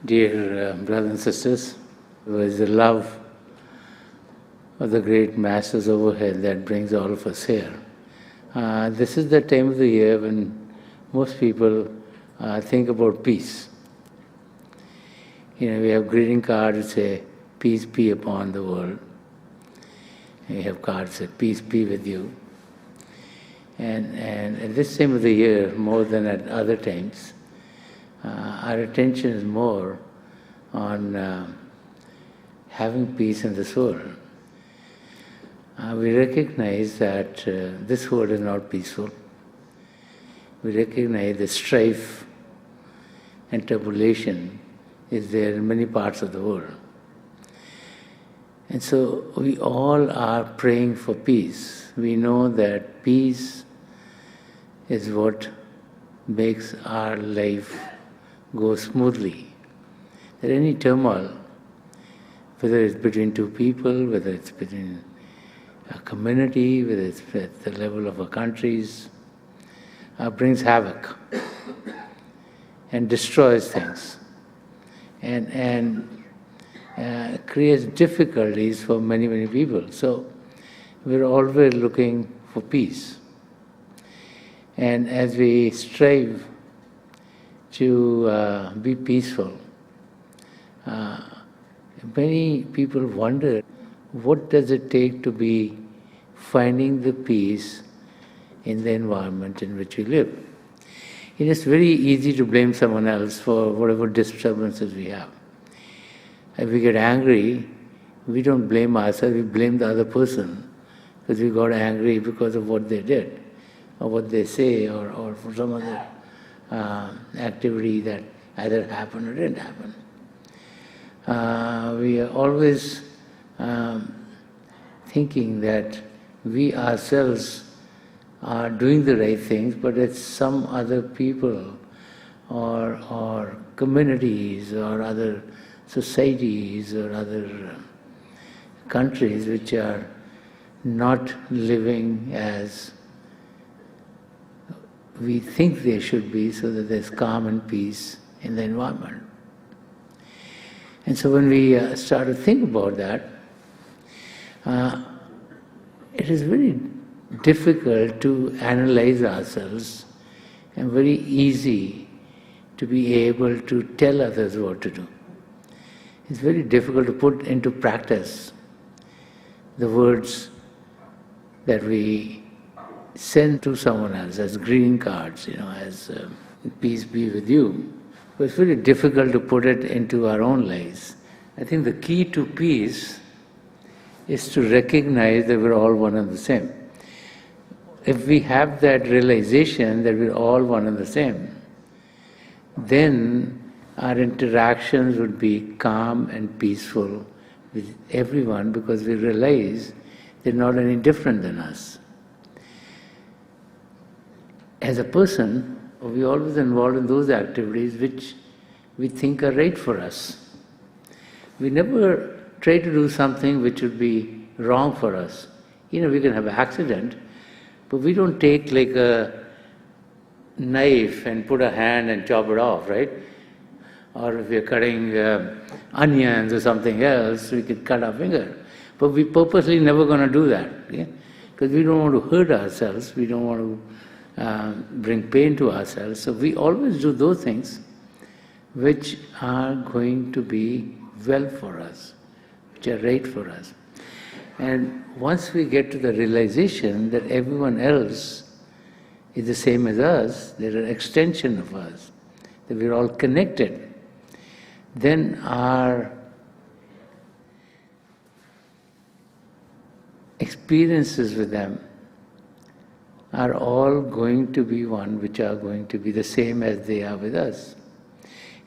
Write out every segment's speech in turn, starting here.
Dear brothers and sisters, it was the love of the great masters overhead that brings all of us here. This is the time of the year when most people think about peace. We have greeting cards that say, "Peace be upon the world." We have cards that say, "Peace be with you." And at this time of the year, more than at other times, our attention is more on having peace in this world. We recognize that this world is not peaceful. We recognize the strife and tribulation is there in many parts of the world. And so we all are praying for peace. We know that peace is what makes our life go smoothly. That any turmoil, whether it's between two people, whether it's between a community, whether it's at the level of our countries, brings havoc and destroys things and creates difficulties for many, many people. So we're always looking for peace. And as we strive to be peaceful, many people wonder, what does it take to be finding the peace in the environment in which we live? It is very easy to blame someone else for whatever disturbances we have. If we get angry, we don't blame ourselves, we blame the other person because we got angry because of what they did or what they say or for some other activity that either happened or didn't happen. We are always thinking that we ourselves are doing the right things, but it's some other people or communities or other societies or other countries which are not living as we think they should be, so that there's calm and peace in the environment. And so when we start to think about that, it is very difficult to analyze ourselves and very easy to be able to tell others what to do. It's very difficult to put into practice the words that we send to someone else as greeting cards, as peace be with you. But it's very difficult to put it into our own lives. I think the key to peace is to recognize that we're all one and the same. If we have that realization that we're all one and the same, then our interactions would be calm and peaceful with everyone because we realize they're not any different than us. As a person, we're always involved in those activities which we think are right for us. We never try to do something which would be wrong for us. We can have an accident, but we don't take like a knife and put a hand and chop it off, right? Or if we're cutting onions or something else, we could cut our finger. But we purposely never going to do that, because we don't want to hurt ourselves, we don't want to bring pain to ourselves. So we always do those things which are going to be well for us, which are right for us. And once we get to the realization that everyone else is the same as us, they're an extension of us, that we're all connected, then our experiences with them are all going to be one which are going to be the same as they are with us.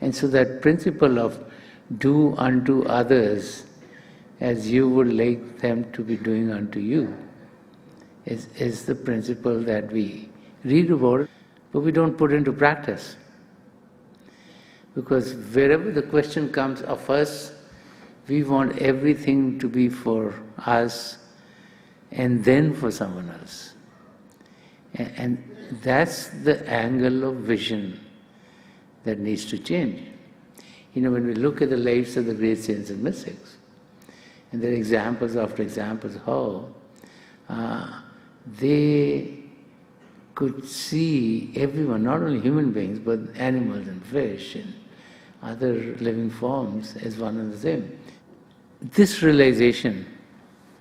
And so that principle of do unto others as you would like them to be doing unto you is the principle that we read about, but we don't put into practice. Because wherever the question comes of us, we want everything to be for us and then for someone else. And that's the angle of vision that needs to change. when we look at the lives of the great saints and mystics, and there are examples after examples how they could see everyone, not only human beings, but animals and fish and other living forms as one and the same. This realization,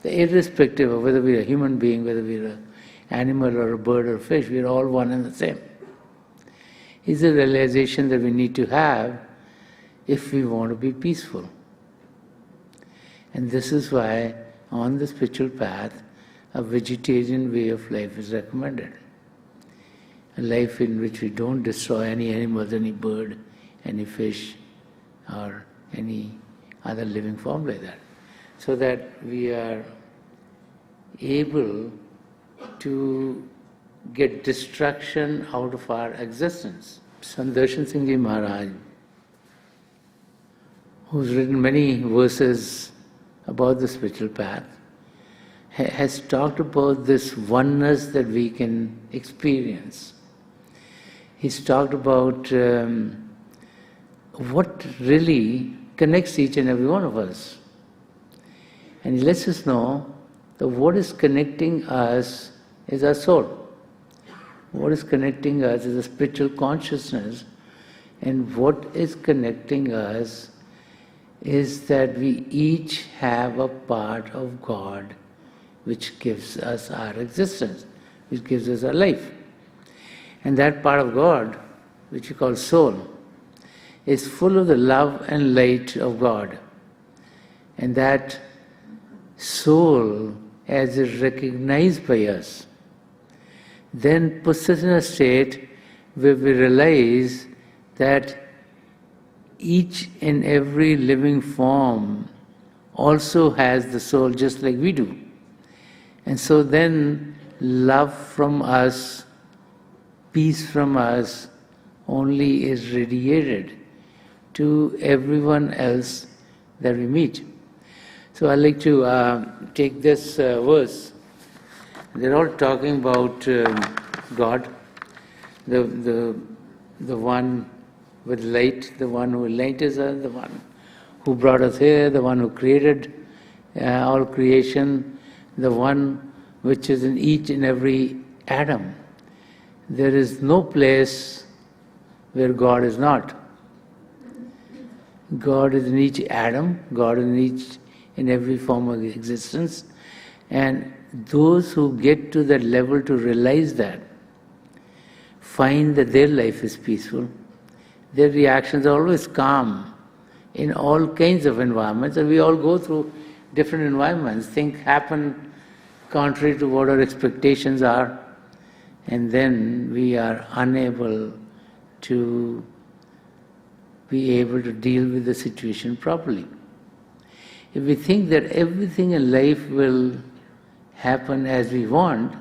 irrespective of whether we are a human being, whether we are an animal or a bird or a fish, we are all one and the same, is a realization that we need to have if we want to be peaceful. And this is why on the spiritual path, a vegetarian way of life is recommended. A life in which we don't destroy any animals, any bird, any fish, or any other living form like that. So that we are able to get destruction out of our existence. Sant Rajinder Singh Maharaj, who's written many verses about the spiritual path, has talked about this oneness that we can experience. He's talked about what really connects each and every one of us. And he lets us know that what is connecting us is our soul. What is connecting us is a spiritual consciousness, and what is connecting us is that we each have a part of God which gives us our existence, which gives us our life. And that part of God, which we call soul, is full of the love and light of God. And that soul, as is recognized by us, then puts us in a state where we realize that each and every living form also has the soul just like we do. And so then love from us, peace from us, only is radiated to everyone else that we meet. So I'd like to take this verse. They're all talking about God, the one with light, the one who enlightens us, the one who brought us here, the one who created all creation, the one which is in each and every atom. There is no place where God is not. God is in each atom, God is in each and every form of existence, and those who get to that level to realize that find that their life is peaceful. Their reactions are always calm in all kinds of environments, and we all go through different environments. Things happen contrary to what our expectations are, and then we are unable to be able to deal with the situation properly. If we think that everything in life will happen as we want,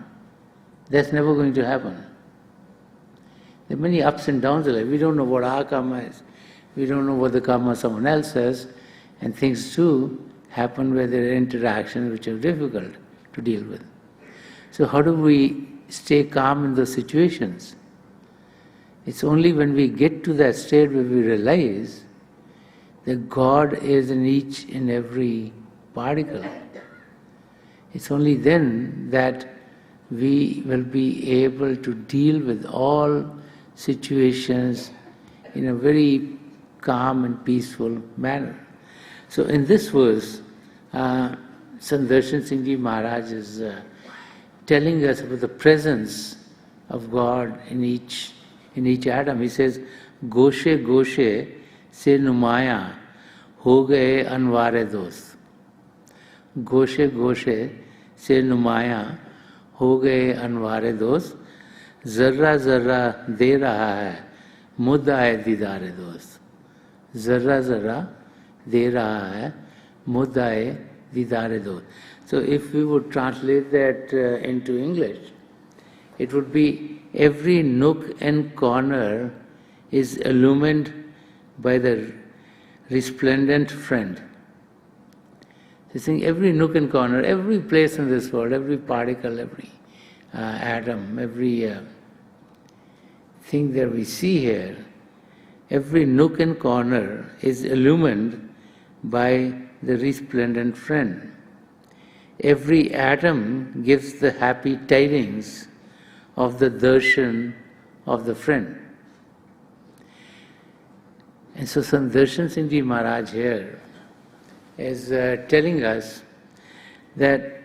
that's never going to happen. There are many ups and downs in life. We don't know what our karma is. We don't know what the karma someone else has, and things too happen where there are interactions which are difficult to deal with. So how do we stay calm in those situations? It's only when we get to that state where we realize that God is in each and every particle. It's only then that we will be able to deal with all situations in a very calm and peaceful manner. So in this verse, Sant Rajinder Singh Maharaj is telling us about the presence of God in each atom. He says, "Goshe goshe se numaya ho gaye anware dost." Goshe goshe se numaya ho gaye anware dost. Zarra zarra de raha hai muddae didare dost. Zarra zarra de raha hai muddae didare dost. So if we would translate that into English, it would be every nook and corner is illumined by the resplendent friend. He's saying every nook and corner, every place in this world, every particle, every atom, every thing that we see here Every nook and corner is illumined by the resplendent friend. Every atom gives the happy tidings of the darshan of the friend. And so Sant Rajinder Singh Ji Maharaj here is telling us that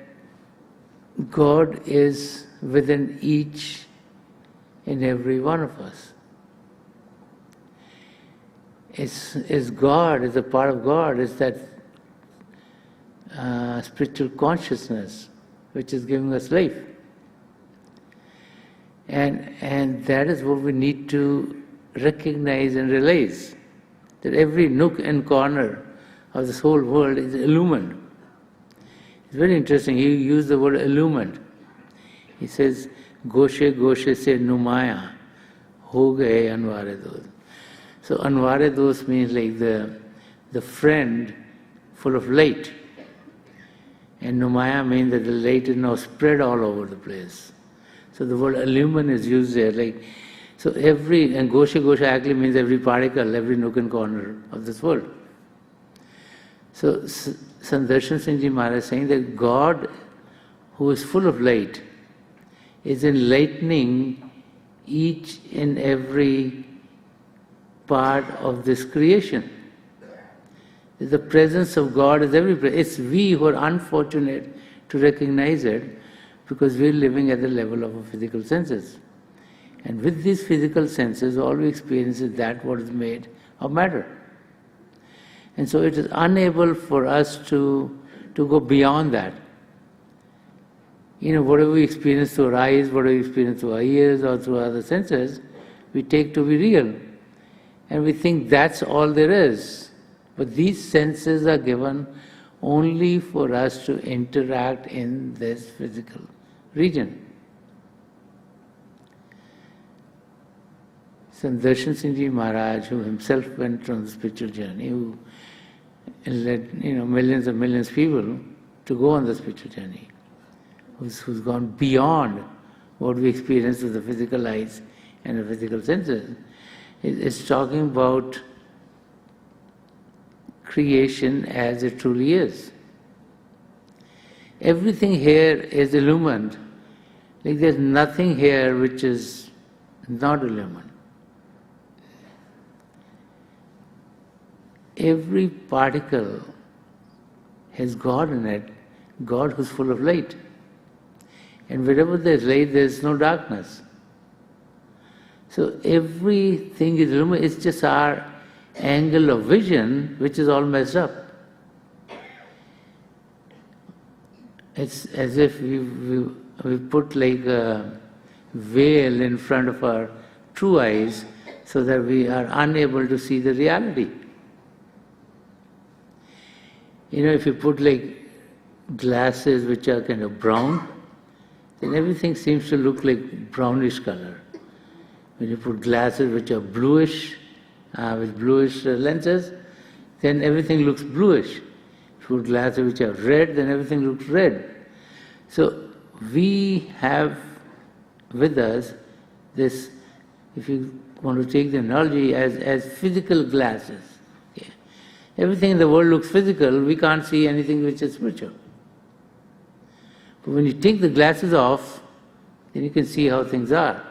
God is within each and every one of us. Is God, is a part of God, is that spiritual consciousness which is giving us life. And that is what we need to recognize and realize, that every nook and corner of this whole world is illumined. It's very interesting, he used the word illumined. He says, Goshe Goshe se numaya, ho gaye anware dos. So anware dos means like the friend full of light. And numaya means that the light is now spread all over the place. So the word illumine is used there. So every, and Goshe Goshe actually means every particle, every nook and corner of this world. So Sant Rajinder Singh Ji Maharaj is saying that God, who is full of light, is enlightening each and every part of this creation. The presence of God is everywhere. It's we who are unfortunate to recognize it because we're living at the level of our physical senses. And with these physical senses, all we experience is that what is made of matter. And so it is unable for us to go beyond that. Whatever we experience through our eyes, whatever we experience through our ears or through other senses, we take to be real. And we think that's all there is. But these senses are given only for us to interact in this physical region. Sant Rajinder Singh Ji Maharaj, who himself went on the spiritual journey, who led millions and millions of people to go on the spiritual journey, who's gone beyond what we experience with the physical eyes and the physical senses, is talking about creation as it truly is. Everything here is illumined. There's nothing here which is not illumined. Every particle has God in it, God who's full of light. And wherever there's light, there's no darkness. So everything is illuminated. It's just our angle of vision which is all messed up. It's as if we put like a veil in front of our true eyes so that we are unable to see the reality. If you put like glasses which are kind of brown, then everything seems to look like brownish color. When you put glasses which are bluish, with bluish lenses, then everything looks bluish. If you put glasses which are red, then everything looks red. So we have with us this, if you want to take the analogy, as physical glasses. Yeah. Everything in the world looks physical, we can't see anything which is spiritual. But when you take the glasses off, then you can see how things are.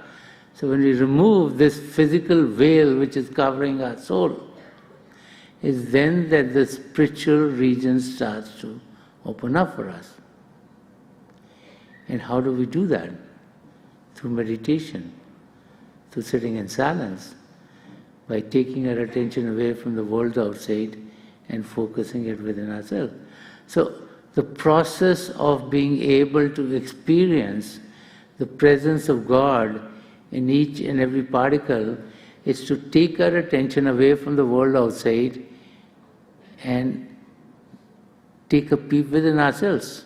So when we remove this physical veil which is covering our soul, is then that the spiritual region starts to open up for us. And how do we do that? Through meditation, through sitting in silence, by taking our attention away from the world outside and focusing it within ourselves. So the process of being able to experience the presence of God in each and every particle is to take our attention away from the world outside and take a peep within ourselves.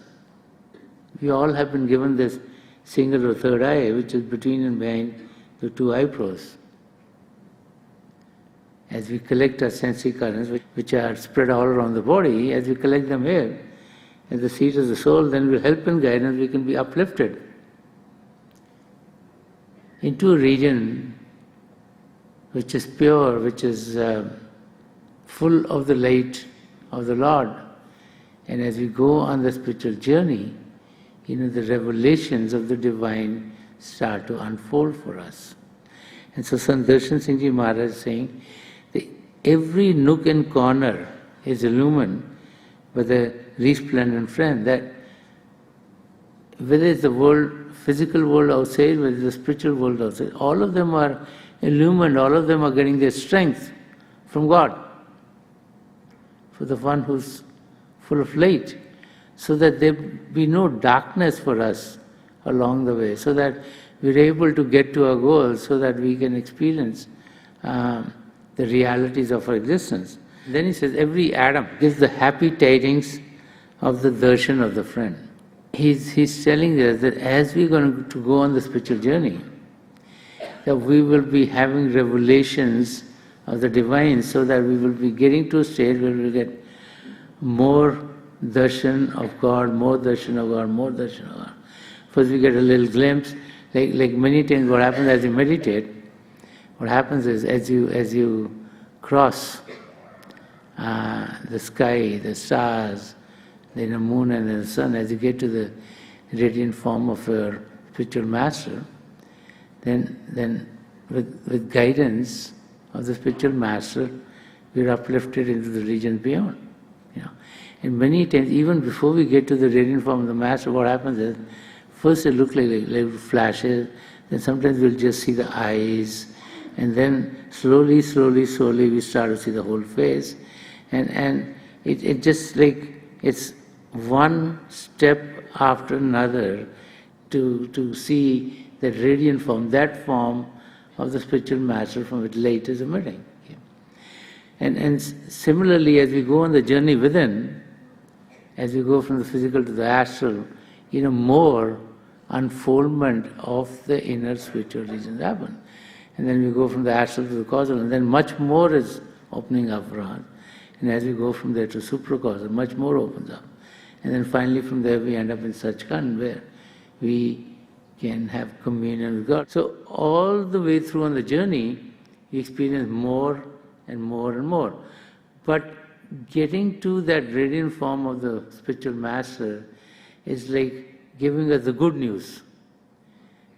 We all have been given this single or third eye, which is between and behind the two eyebrows. As we collect our sensory currents, which are spread all around the body, as we collect them here, at the seat of the soul, then with help and guidance we can be uplifted into a region which is pure, which is full of the light of the Lord. And as we go on the spiritual journey, the revelations of the divine start to unfold for us. And so Sant Rajinder Singh Ji Maharaj is saying that every nook and corner is illumined by the resplendent friend, that whether it's the world, physical world outside, whether it's the spiritual world outside, all of them are illumined, all of them are getting their strength from God, for the one who's full of light, so that there be no darkness for us along the way, so that we're able to get to our goals, so that we can experience the realities of our existence. Then he says, every atom gives the happy tidings of the darshan of the friend. He's telling us that as we're going to go on the spiritual journey, that we will be having revelations of the divine, so that we will be getting to a stage where we will get more darshan of God, more darshan of God, more darshan of God. First we get a little glimpse, like many times what happens as you meditate, what happens is as you cross the sky, the stars, then the moon and the sun, as you get to the radiant form of your spiritual master, then with guidance of the spiritual master, we are uplifted into the region beyond. And many times, even before we get to the radiant form of the master, what happens is, first it looks like flashes, then sometimes we'll just see the eyes, and then slowly we start to see the whole face. And it just like, it's one step after another to see the radiant form, that form of the spiritual master from which light is emitting. And similarly, as we go on the journey within, as we go from the physical to the astral, more unfoldment of the inner spiritual regions happen. And then we go from the astral to the causal, and then much more is opening up for us. And as we go from there to supracausal, much more opens up. And then finally from there we end up in Sachkhand, where we can have communion with God. So all the way through on the journey, we experience more and more and more. But getting to that radiant form of the spiritual master is like giving us the good news.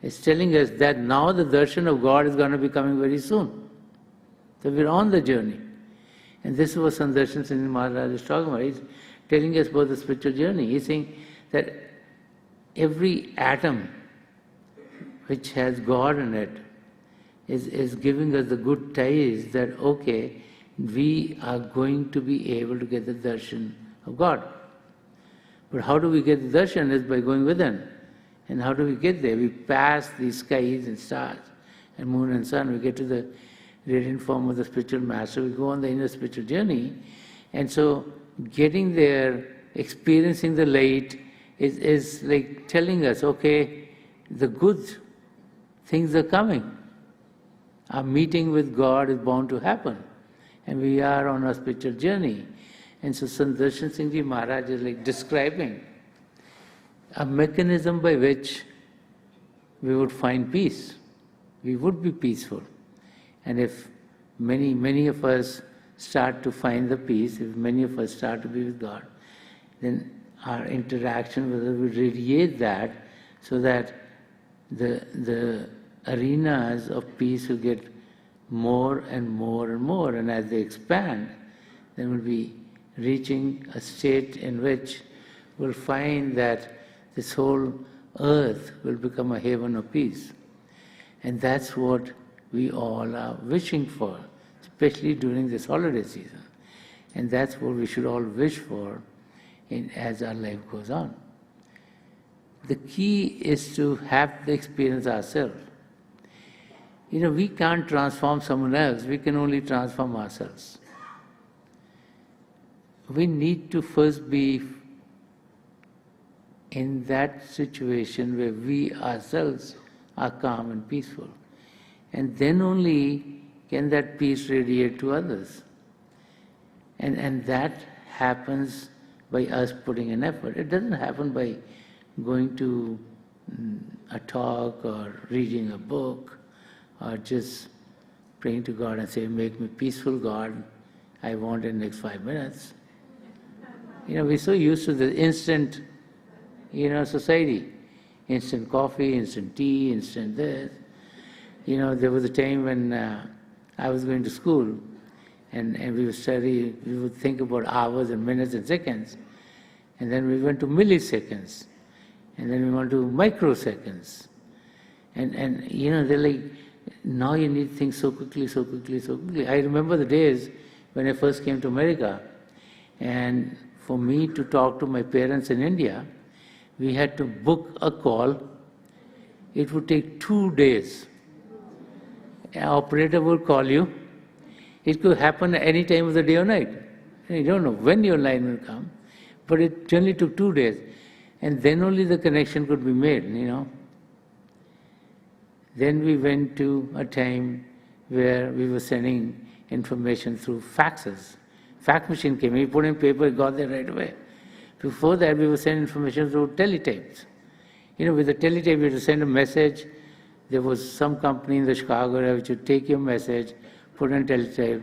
It's telling us that now the darshan of God is going to be coming very soon. So we're on the journey. And this is what Sant Rajinder Singh Maharaj is talking about. He's telling us about the spiritual journey. He's saying that every atom which has God in it is giving us the good ties that, okay, we are going to be able to get the darshan of God. But how do we get the darshan? Is by going within. And how do we get there? We pass these skies and stars and moon and sun. We get to the radiant form of the spiritual master. We go on the inner spiritual journey. And so getting there, experiencing the light is like telling us, okay, the good things are coming. Our meeting with God is bound to happen. And we are on our spiritual journey. And so Sant Rajinder Singh Ji Maharaj is like describing a mechanism by which we would find peace. We would be peaceful. And if many of us start to find the peace, if many of us start to be with God, then our interaction with us will radiate that, so that the arenas of peace will get more and more and more. And as they expand, then we'll be reaching a state in which we'll find that this whole earth will become a haven of peace. And that's what we all are wishing for, especially during this holiday season. And that's what we should all wish for as our life goes on. The key is to have the experience ourselves. We can't transform someone else, we can only transform ourselves. We need to first be in that situation where we ourselves are calm and peaceful. And then only can that peace radiate to others. And that happens by us putting an effort. It doesn't happen by going to a talk or reading a book or just praying to God and saying, make me peaceful, God, I want in the next 5 minutes. We're so used to the instant, society. Instant coffee, instant tea, instant this. There was a time when I was going to school and we would study, we would think about hours and minutes and seconds. And then we went to milliseconds. And then we went to microseconds. And they're like, now you need things so quickly, so quickly, so quickly. I remember the days when I first came to America. And for me to talk to my parents in India, we had to book a call. It would take 2 days. An operator would call you. It could happen at any time of the day or night. You don't know when your line will come. But it generally took 2 days. And then only the connection could be made, Then we went to a time where we were sending information through faxes. Fax machine came, we put in paper, it got there right away. Before that, we were sending information through teletapes. With the teletape, we had to send a message. There was some company in the Chicago area which would take your message, put in teletape,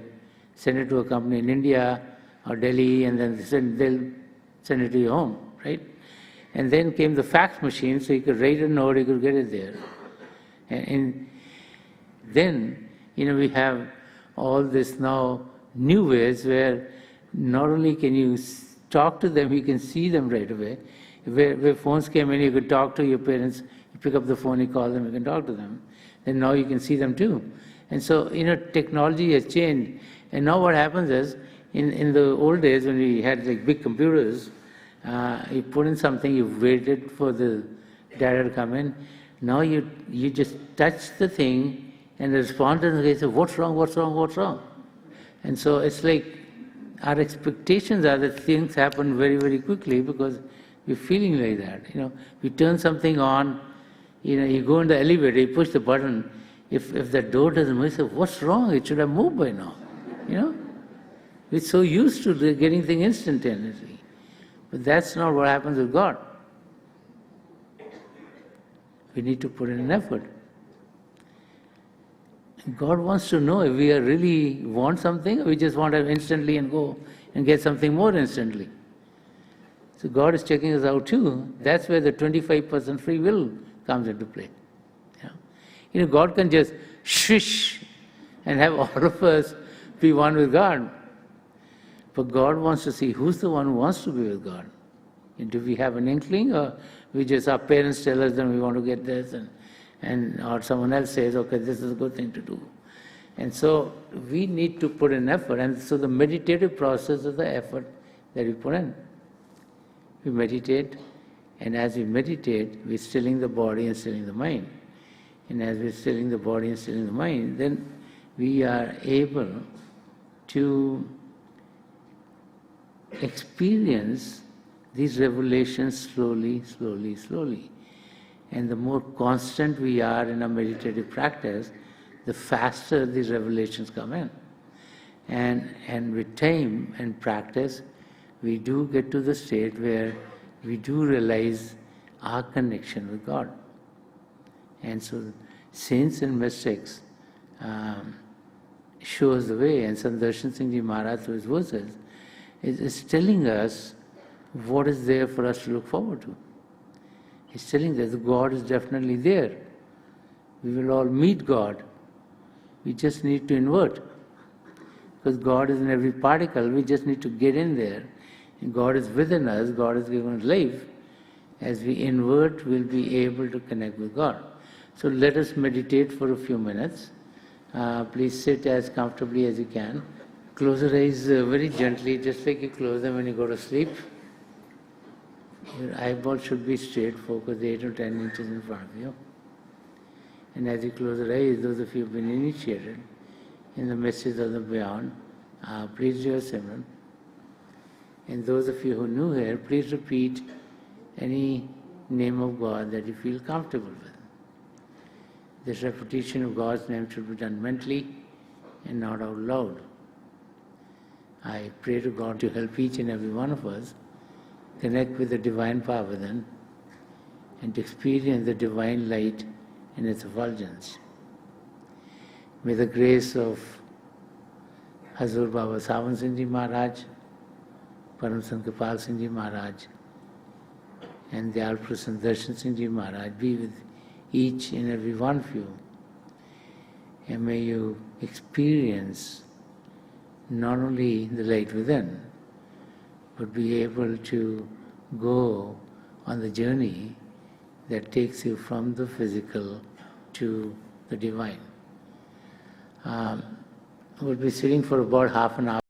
send it to a company in India or Delhi, and then they'll send it to your home, right? And then came the fax machine, so you could write a note, you could get it there. And then, we have all this now new ways where not only can you talk to them, you can see them right away. Where phones came in, you could talk to your parents, you pick up the phone, you call them, you can talk to them. And now you can see them too. And so, technology has changed. And now what happens is, in the old days when we had like big computers, you put in something, you waited for the data to come in. Now you just touch the thing and the respondent will say, what's wrong, what's wrong, what's wrong? And so it's like our expectations are that things happen very, very quickly because we're feeling like that. We turn something on, you go in the elevator, you push the button. If the door doesn't move, you say, what's wrong? It should have moved by now. We're so used to getting things instantaneously. But that's not what happens with God. We need to put in an effort. God wants to know if we really want something or we just want to instantly and go and get something more instantly. So God is checking us out too. That's where the 25% free will comes into play. God can just shush and have all of us be one with God. But God wants to see who's the one who wants to be with God. And do we have an inkling, or our parents tell us that we want to get this, or someone else says, okay, this is a good thing to do. And so we need to put in effort. And so the meditative process is the effort that we put in. We meditate, and as we meditate, we're stilling the body and stilling the mind. And as we're stilling the body and stilling the mind, then we are able to experience these revelations slowly, slowly, slowly. And the more constant we are in our meditative practice, the faster these revelations come in. And with time and practice, we do get to the state where we do realize our connection with God. And so saints and mystics show us the way. And Sant Rajinder Singh Maharaj, through his verses, is telling us what is there for us to look forward to. He's telling us that God is definitely there. We will all meet God. We just need to invert. Because God is in every particle, we just need to get in there. And God is within us, God is giving us life. As we invert, we'll be able to connect with God. So let us meditate for a few minutes. Please sit as comfortably as you can. Close your eyes very gently, just like you close them when you go to sleep. Your eyeballs should be straight, focused 8 or 10 inches in front of you. And as you close your eyes, those of you who have been initiated in the message of the beyond, please do your Simran. And those of you who are new here, please repeat any name of God that you feel comfortable with. This repetition of God's name should be done mentally and not out loud. I pray to God to help each and every one of us connect with the divine power within and to experience the divine light in its effulgence. May the grace of Hazur Baba Sawan Singh Ji Maharaj, Param Sant Kripal Singh Ji Maharaj, and the Alprasan Darshan Singh Ji Maharaj be with each and every one of you. And may you experience not only the light within, but be able to go on the journey that takes you from the physical to the divine. We'll be sitting for about half an hour.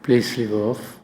Please leave off.